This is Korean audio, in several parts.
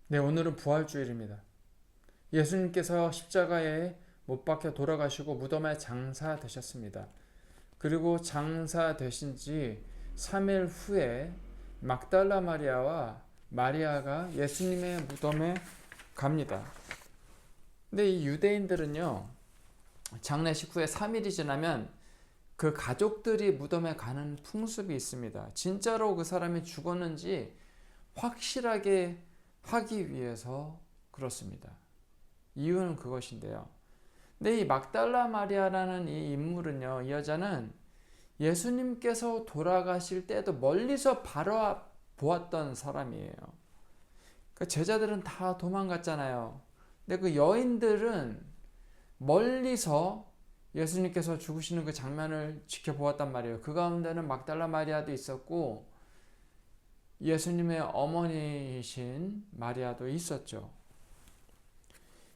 네, 오늘은 부활주일입니다. 예수님께서 십자가에 못 박혀 돌아가시고 무덤에 장사되셨습니다. 그리고 장사되신 지 3일 후에 막달라 마리아와 마리아가 예수님의 무덤에 갑니다. 근데 이 유대인들은요, 장례식 후에 3일이 지나면 그 가족들이 무덤에 가는 풍습이 있습니다. 진짜로 그 사람이 죽었는지 확실하게 하기 위해서 그렇습니다. 이유는 그것인데요. 근데 이 막달라 마리아라는 이 인물은요, 이 여자는 예수님께서 돌아가실 때도 멀리서 바라보았던 사람이에요. 그 제자들은 다 도망갔잖아요. 근데 그 여인들은 멀리서 예수님께서 죽으시는 그 장면을 지켜보았단 말이에요. 그 가운데는 막달라 마리아도 있었고 예수님의 어머니이신 마리아도 있었죠.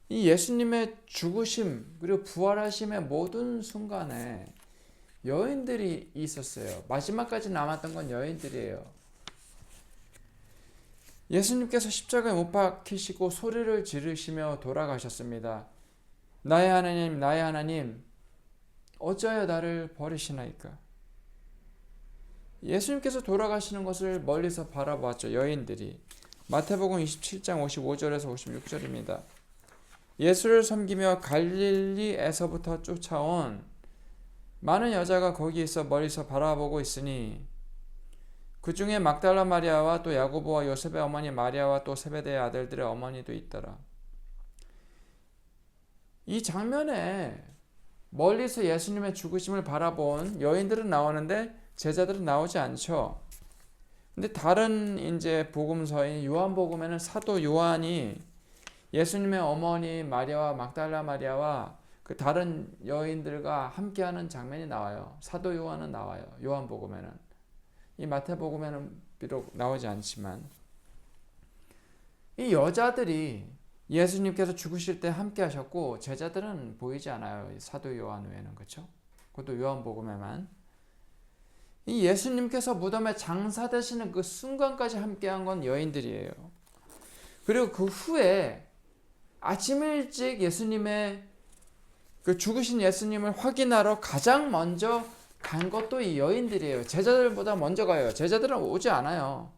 이 예수님의 죽으심 그리고 부활하심의 모든 순간에 여인들이 있었어요. 마지막까지 남았던 건 여인들이에요. 예수님께서 십자가에 못 박히시고 소리를 지르시며 돌아가셨습니다. 나의 하나님, 나의 하나님, 어찌하여 나를 버리시나이까? 예수님께서 돌아가시는 것을 멀리서 바라보았죠. 여인들이. 마태복음 27장 55절에서 56절입니다. 예수를 섬기며 갈릴리에서부터 쫓아온 많은 여자가 거기 있어 멀리서 바라보고 있으니 그 중에 막달라 마리아와 또 야고보와 요셉의 어머니 마리아와 또 세베대의 아들들의 어머니도 있더라. 이 장면에 멀리서 예수님의 죽으심을 바라본 여인들은 나오는데 제자들은 나오지 않죠. 근데 다른 이제 복음서인 요한복음에는 사도 요한이 예수님의 어머니 마리아와 막달라 마리아와 그 다른 여인들과 함께하는 장면이 나와요. 사도 요한은 나와요. 요한복음에는. 이 마태복음에는 비록 나오지 않지만 이 여자들이 예수님께서 죽으실 때 함께 하셨고 제자들은 보이지 않아요. 사도 요한 외에는. 그렇죠? 그것도 요한복음에만. 이 예수님께서 무덤에 장사되시는 그 순간까지 함께한 건 여인들이에요. 그리고 그 후에 아침 일찍 예수님의 그 죽으신 예수님을 확인하러 가장 먼저 간 것도 이 여인들이에요. 제자들보다 먼저 가요. 제자들은 오지 않아요.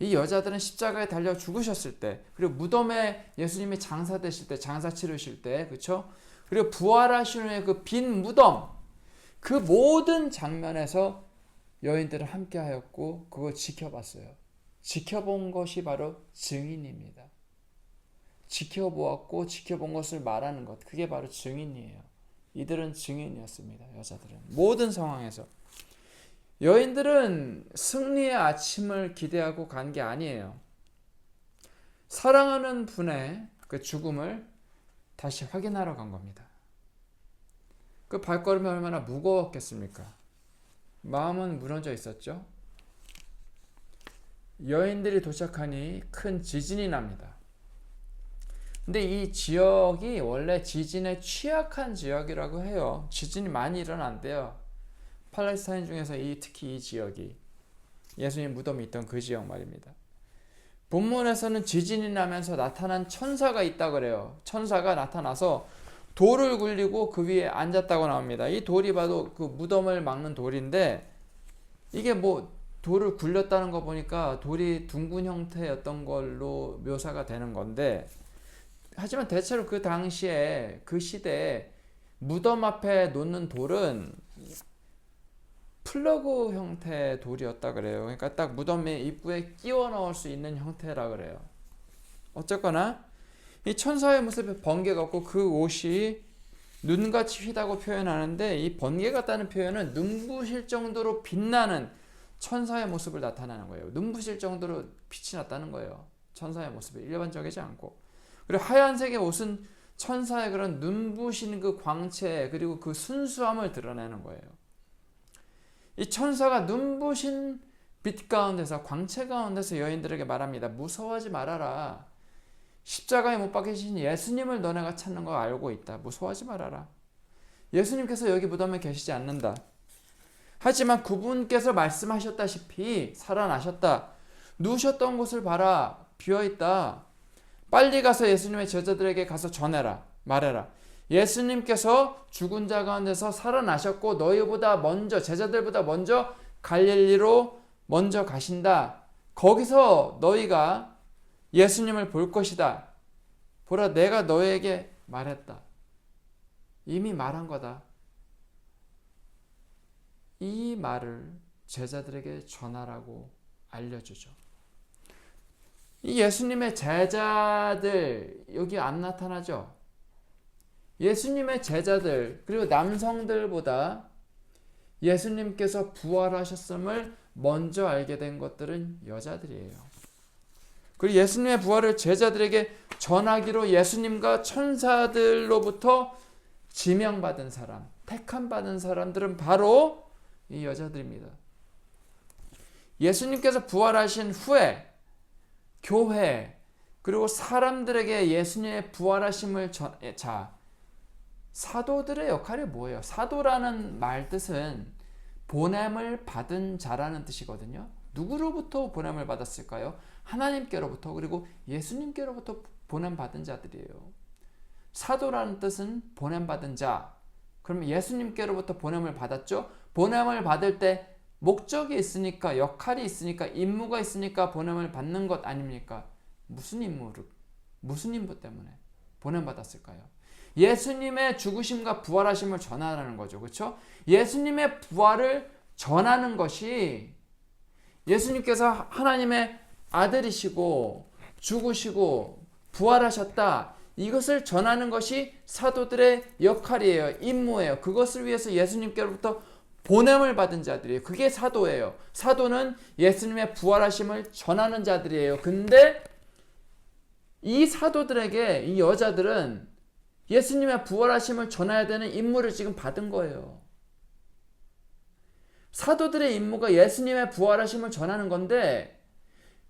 이 여자들은 십자가에 달려 죽으셨을 때, 그리고 무덤에 예수님이 장사되실 때, 장사 치르실 때, 그렇죠? 그리고 부활하신 후에 그 빈 무덤, 그 모든 장면에서 여인들은 함께하였고 그걸 지켜봤어요. 지켜본 것이 바로 증인입니다. 지켜보았고 지켜본 것을 말하는 것, 그게 바로 증인이에요. 이들은 증인이었습니다. 여자들은 모든 상황에서. 여인들은 승리의 아침을 기대하고 간 게 아니에요. 사랑하는 분의 그 죽음을 다시 확인하러 간 겁니다. 그 발걸음이 얼마나 무거웠겠습니까? 마음은 무너져 있었죠. 여인들이 도착하니 큰 지진이 납니다. 근데 이 지역이 원래 지진에 취약한 지역이라고 해요. 지진이 많이 일어난대요. 팔레스타인 중에서 특히 이 지역이 예수님 무덤이 있던 그 지역 말입니다. 본문에서는 지진이 나면서 나타난 천사가 있다 그래요. 천사가 나타나서 돌을 굴리고 그 위에 앉았다고 나옵니다. 이 돌이 바로 그 무덤을 막는 돌인데 이게 뭐 돌을 굴렸다는 거 보니까 돌이 둥근 형태였던 걸로 묘사가 되는 건데 하지만 대체로 그 당시에 그 시대에 무덤 앞에 놓는 돌은 플러그 형태의 돌이었다 그래요. 그러니까 딱 무덤의 입구에 끼워 넣을 수 있는 형태라 그래요. 어쨌거나 이 천사의 모습에 번개가 없고 그 옷이 눈같이 휘다고 표현하는데 이 번개 같다는 표현은 눈부실 정도로 빛나는 천사의 모습을 나타내는 거예요. 눈부실 정도로 빛이 났다는 거예요. 천사의 모습이 일반적이지 않고. 그리고 하얀색의 옷은 천사의 그런 눈부신 그 광채 그리고 그 순수함을 드러내는 거예요. 이 천사가 눈부신 빛 가운데서 광채 가운데서 여인들에게 말합니다. 무서워하지 말아라. 십자가에 못 박히신 예수님을 너네가 찾는 거 알고 있다. 무서워하지 말아라. 예수님께서 여기 무덤에 계시지 않는다. 하지만 그분께서 말씀하셨다시피 살아나셨다. 누우셨던 곳을 봐라. 비어있다. 빨리 가서 예수님의 제자들에게 가서 전해라. 말해라. 예수님께서 죽은 자 가운데서 살아나셨고 너희보다 먼저 제자들보다 먼저 갈릴리로 먼저 가신다. 거기서 너희가 예수님을 볼 것이다. 보라 내가 너희에게 말했다. 이미 말한 거다. 이 말을 제자들에게 전하라고 알려주죠. 이 예수님의 제자들 여기 안 나타나죠? 예수님의 제자들 그리고 남성들보다 예수님께서 부활하셨음을 먼저 알게 된 것들은 여자들이에요. 그리고 예수님의 부활을 제자들에게 전하기로 예수님과 천사들로부터 지명받은 사람, 택함받은 사람들은 바로 이 여자들입니다. 예수님께서 부활하신 후에 교회 그리고 사람들에게 예수님의 부활하심을 사도들의 역할이 뭐예요? 사도라는 말 뜻은 보냄을 받은 자라는 뜻이거든요. 누구로부터 보냄을 받았을까요? 하나님께로부터 그리고 예수님께로부터 보냄받은 자들이에요. 사도라는 뜻은 보냄받은 자. 그러면 예수님께로부터 보냄을 받았죠? 보냄을 받을 때 목적이 있으니까 역할이 있으니까 임무가 있으니까 보냄을 받는 것 아닙니까? 무슨 임무 때문에 보냄받았을까요? 예수님의 죽으심과 부활하심을 전하라는 거죠. 그렇죠? 예수님의 부활을 전하는 것이 예수님께서 하나님의 아들이시고 죽으시고 부활하셨다. 이것을 전하는 것이 사도들의 역할이에요. 임무예요. 그것을 위해서 예수님께로부터 보냄을 받은 자들이에요. 그게 사도예요. 사도는 예수님의 부활하심을 전하는 자들이에요. 근데 이 사도들에게 이 여자들은 예수님의 부활하심을 전해야 되는 임무를 지금 받은 거예요. 사도들의 임무가 예수님의 부활하심을 전하는 건데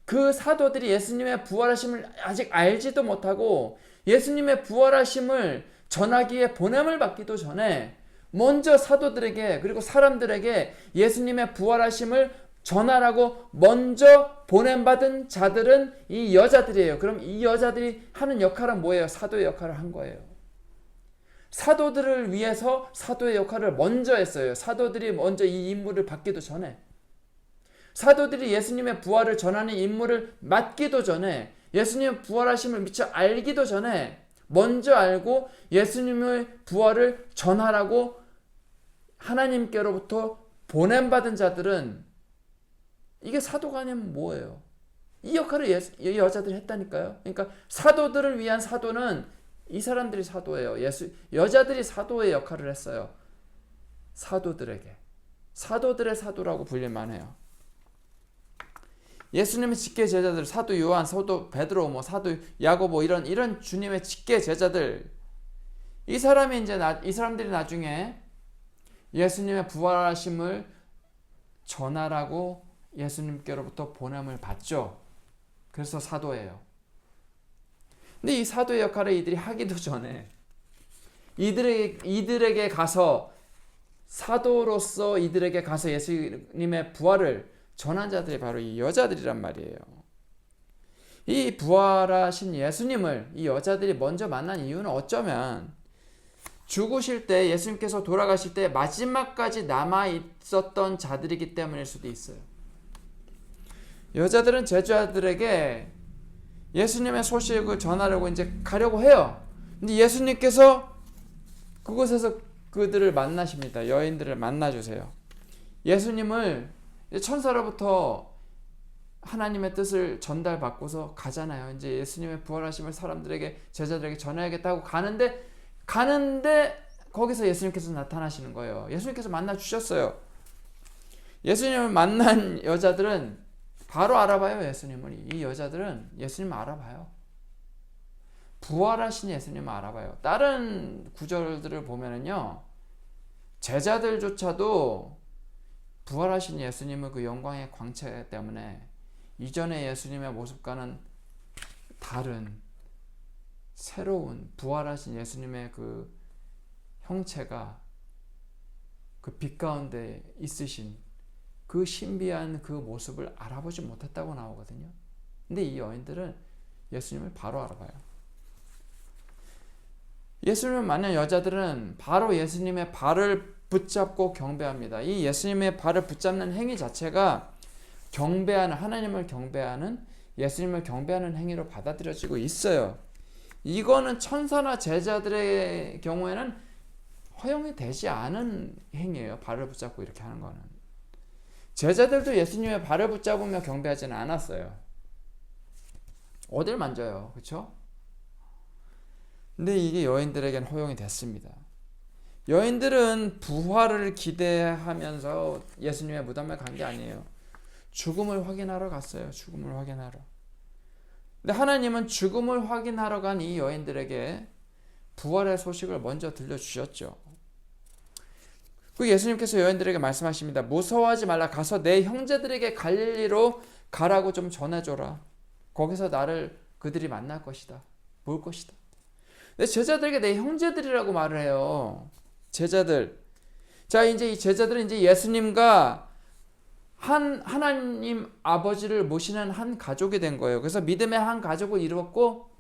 그 사도들이 예수님의 부활하심을 아직 알지도 못하고 예수님의 부활하심을 전하기에 보냄을 받기도 전에 먼저 사도들에게 그리고 사람들에게 예수님의 부활하심을 전하라고 먼저 보냄받은 자들은 이 여자들이에요. 그럼 이 여자들이 하는 역할은 뭐예요? 사도의 역할을 한 거예요. 사도들을 위해서 사도의 역할을 먼저 했어요. 사도들이 먼저 이 임무를 받기도 전에 사도들이 예수님의 부활을 전하는 임무를 맡기도 전에 예수님의 부활하심을 미처 알기도 전에 먼저 알고 예수님의 부활을 전하라고 하나님께로부터 보냄받은 자들은 이게 사도가 아니면 뭐예요? 이 역할을 이 여자들이 했다니까요. 그러니까 사도들을 위한 사도는 이 사람들이 사도예요. 여자들이 사도의 역할을 했어요. 사도들에게. 사도들의 사도라고 불릴만해요. 예수님의 직계 제자들, 사도 요한, 사도 베드로, 사도 야고보 이런 주님의 직계 제자들, 이 사람들이 나중에 예수님의 부활하심을 전하라고 예수님께로부터 보냄을 받죠. 그래서 사도예요. 근데 이 사도의 역할을 이들이 하기도 전에 이들에게 가서 사도로서 이들에게 가서 예수님의 부활을 전한 자들이 바로 이 여자들이란 말이에요. 이 부활하신 예수님을 이 여자들이 먼저 만난 이유는 어쩌면 죽으실 때 예수님께서 돌아가실 때 마지막까지 남아 있었던 자들이기 때문일 수도 있어요. 여자들은 제자들에게 예수님의 소식을 전하려고 이제 가려고 해요. 근데 예수님께서 그곳에서 그들을 만나십니다. 여인들을 만나주세요. 예수님을 천사로부터 하나님의 뜻을 전달받고서 가잖아요. 이제 예수님의 부활하심을 사람들에게 제자들에게 전해야겠다고 가는데 거기서 예수님께서 나타나시는 거예요. 예수님께서 만나 주셨어요. 예수님을 만난 여자들은 바로 알아봐요. 예수님을. 이 여자들은 예수님을 알아봐요. 부활하신 예수님을 알아봐요. 다른 구절들을 보면은요, 제자들조차도 부활하신 예수님의 그 영광의 광채 때문에 이전의 예수님의 모습과는 다른 새로운 부활하신 예수님의 그 형체가 그 빛 가운데 있으신 그 신비한 그 모습을 알아보지 못했다고 나오거든요. 근데 이 여인들은 예수님을 바로 알아봐요. 예수님을 만난 여자들은 바로 예수님의 발을 붙잡고 경배합니다. 이 예수님의 발을 붙잡는 행위 자체가 경배하는, 하나님을 경배하는, 예수님을 경배하는 행위로 받아들여지고 있어요. 이거는 천사나 제자들의 경우에는 허용이 되지 않은 행위예요. 발을 붙잡고 이렇게 하는 거는. 제자들도 예수님의 발을 붙잡으며 경배하지는 않았어요. 어딜 만져요. 그렇죠? 근데 이게 여인들에겐 허용이 됐습니다. 여인들은 부활을 기대하면서 예수님의 무덤에 간 게 아니에요. 죽음을 확인하러 갔어요. 죽음을 확인하러. 근데 하나님은 죽음을 확인하러 간 이 여인들에게 부활의 소식을 먼저 들려주셨죠. 그 예수님께서 여인들에게 말씀하십니다. 무서워하지 말라. 가서 내 형제들에게 갈릴리로 가라고 좀 전해줘라. 거기서 나를 그들이 만날 것이다. 볼 것이다. 근데 제자들에게 내 형제들이라고 말을 해요. 제자들. 자, 이제 이 제자들은 이제 예수님과 하나님 아버지를 모시는 한 가족이 된 거예요. 그래서 믿음의 한 가족을 이루었고,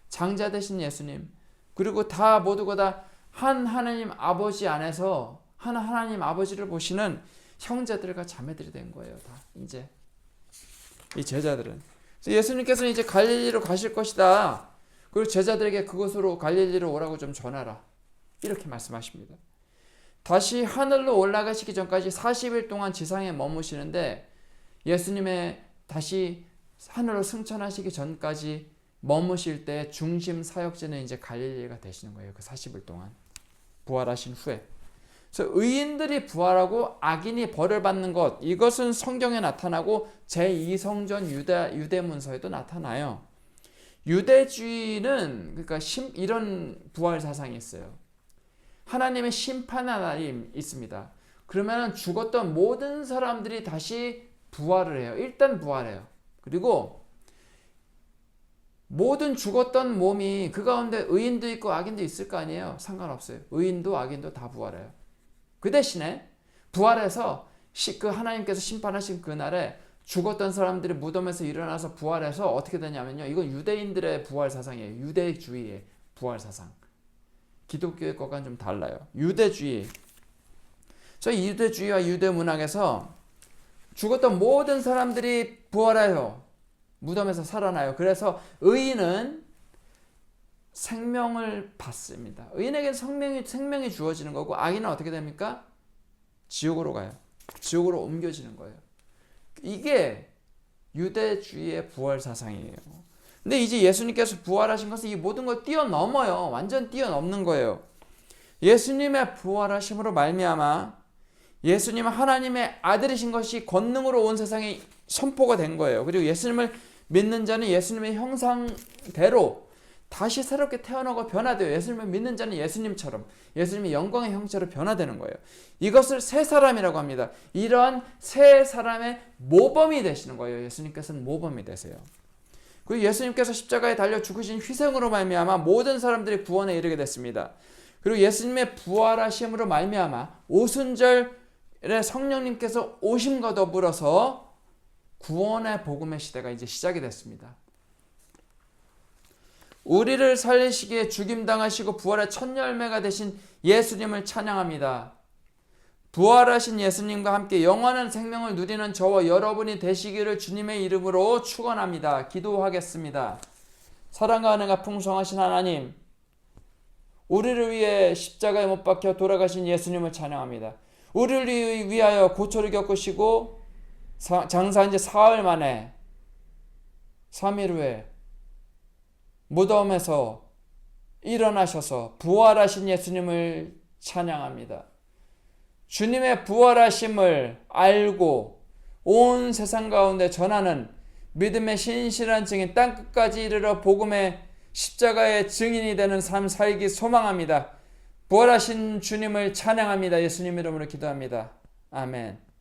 장자 되신 예수님, 그리고 다 모두가 다 한 하나님 아버지 안에서 한 하나님 아버지를 모시는 형제들과 자매들이 된 거예요. 다 이제 이 제자들은. 그래서 예수님께서는 이제 갈릴리로 가실 것이다. 그리고 제자들에게 그곳으로 갈릴리로 오라고 좀 전하라. 이렇게 말씀하십니다. 다시 하늘로 올라가시기 전까지 40일 동안 지상에 머무시는데, 예수님의 다시 하늘로 승천하시기 전까지 머무실 때 중심 사역지는 이제 갈릴리가 되시는 거예요. 그 40일 동안. 부활하신 후에. 그래서 의인들이 부활하고 악인이 벌을 받는 것, 이것은 성경에 나타나고 제2성전 유대문서에도 나타나요. 유대주의는 그러니까 이런 부활 사상이 있어요. 하나님의 심판의 날이 있습니다. 그러면 죽었던 모든 사람들이 다시 부활을 해요. 일단 부활해요. 그리고 모든 죽었던 몸이 그 가운데 의인도 있고 악인도 있을 거 아니에요. 상관없어요. 의인도 악인도 다 부활해요. 그 대신에 부활해서 그 하나님께서 심판하신 그날에 죽었던 사람들이 무덤에서 일어나서 부활해서 어떻게 되냐면요. 이건 유대인들의 부활 사상이에요. 유대주의의 부활 사상. 기독교의 것과는 좀 달라요. 유대주의. 저희 유대주의와 유대문학에서 죽었던 모든 사람들이 부활해요. 무덤에서 살아나요. 그래서 의인은 생명을 받습니다. 의인에게는 생명이 주어지는 거고, 악인은 어떻게 됩니까? 지옥으로 가요. 지옥으로 옮겨지는 거예요. 이게 유대주의의 부활 사상이에요. 근데 이제 예수님께서 부활하신 것은 이 모든 걸 뛰어넘어요. 완전 뛰어넘는 거예요. 예수님의 부활하심으로 말미암아 예수님은 하나님의 아들이신 것이 권능으로 온 세상에 선포가 된 거예요. 그리고 예수님을 믿는 자는 예수님의 형상대로 다시 새롭게 태어나고 변화돼요. 예수님을 믿는 자는 예수님처럼, 예수님의 영광의 형체로 변화되는 거예요. 이것을 새 사람이라고 합니다. 이러한 새 사람의 모범이 되시는 거예요. 예수님께서는 모범이 되세요. 그리고 예수님께서 십자가에 달려 죽으신 희생으로 말미암아 모든 사람들이 구원에 이르게 됐습니다. 그리고 예수님의 부활하심으로 말미암아 오순절에 성령님께서 오심과 더불어서 구원의 복음의 시대가 이제 시작이 됐습니다. 우리를 살리시기에 죽임당하시고 부활의 첫 열매가 되신 예수님을 찬양합니다. 부활하신 예수님과 함께 영원한 생명을 누리는 저와 여러분이 되시기를 주님의 이름으로 축원합니다. 기도하겠습니다. 사랑과 은혜가 풍성하신 하나님, 우리를 위해 십자가에 못 박혀 돌아가신 예수님을 찬양합니다. 우리를 위하여 고초를 겪으시고 장사한 지 사흘 만에 3일 후에 무덤에서 일어나셔서 부활하신 예수님을 찬양합니다. 주님의 부활하심을 알고 온 세상 가운데 전하는 믿음의 신실한 증인, 땅끝까지 이르러 복음의 십자가의 증인이 되는 삶 살기 소망합니다. 부활하신 주님을 찬양합니다. 예수님 이름으로 기도합니다. 아멘.